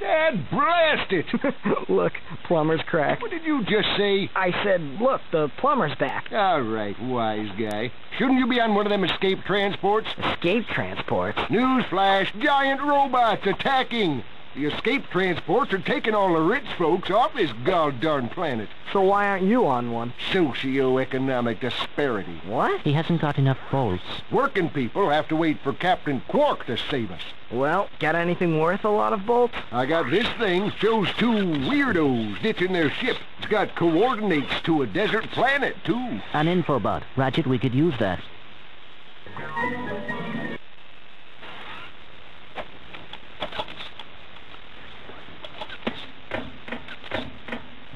Dad blast it! Look, plumber's crack. What did you just say? I said, look, the plumber's back. All right, wise guy. Shouldn't you be on one of them escape transports? Escape transports? Newsflash, giant robots attacking! The escape transports are taking all the rich folks off this gall-darn planet. So why aren't you on one? Socioeconomic disparity. What? He hasn't got enough bolts. Working people have to wait for Captain Quark to save us. Well, got anything worth a lot of bolts? I got this thing. Shows two weirdos ditching their ship. It's got coordinates to a desert planet, too. An infobot. Ratchet, we could use that.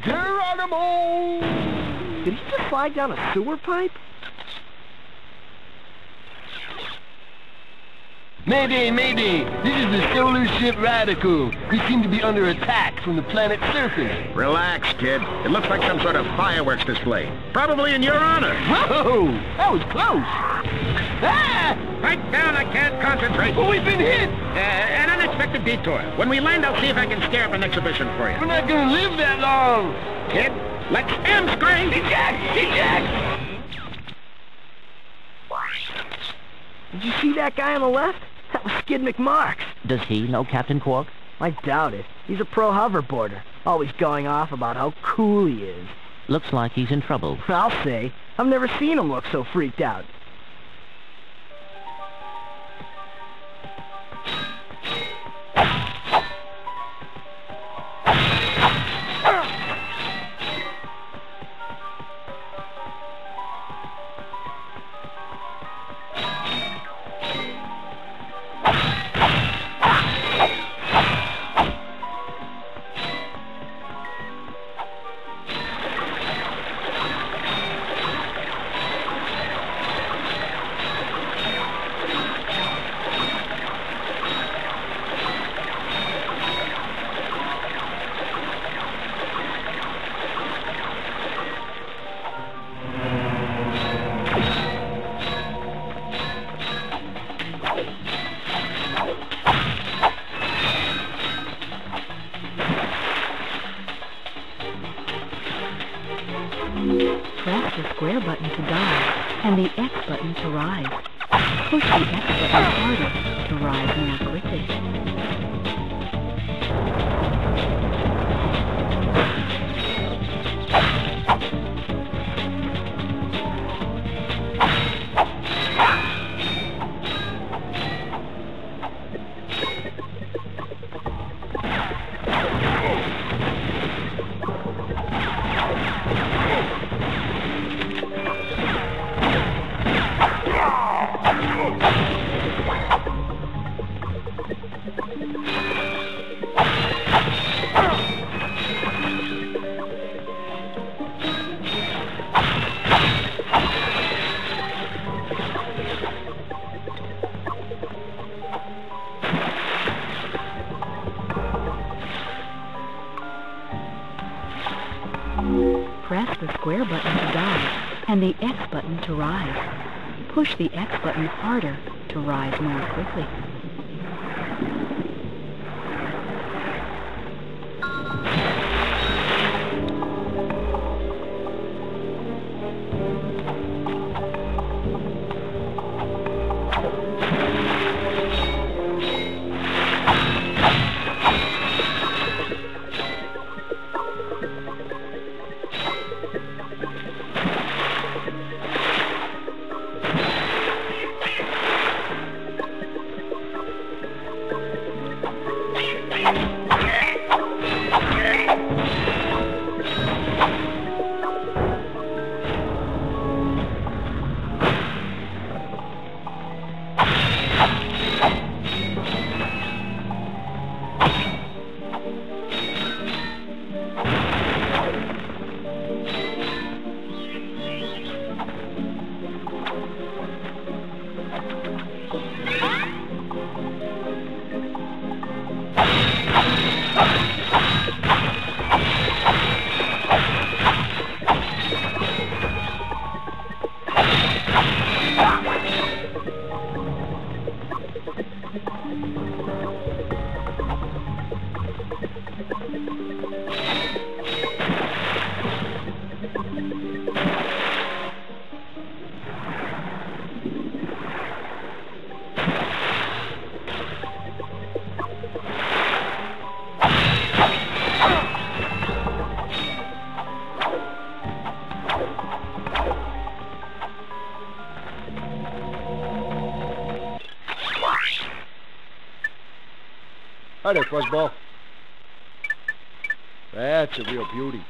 Geronimo! Did he just slide down a sewer pipe? Mayday, mayday! This is the solar ship Radical. We seem to be under attack from the planet's surface. Relax, kid. It looks like some sort of fireworks display. Probably in your honor. Whoa! That was close! Ah! Pipe down, I can't concentrate. Oh, we've been hit! An unexpected detour. When we land, I'll see if I can scare up an exhibition for you. We're not gonna live that long! Kid, let's hamstring! Eject! Eject! Did you see that guy on the left? That was Skid McMarks. Does he know Captain Quark? I doubt it. He's a pro hoverboarder, always going off about how cool he is. Looks like he's in trouble. I'll say. I've never seen him look so freaked out. Press the square button to dive, and the X button to rise. Push the X button harder to rise more quickly. Press the square button to dive, and the X button to rise. Push the X button harder to rise more quickly. Hi there, Fuzzball. That's a real beauty.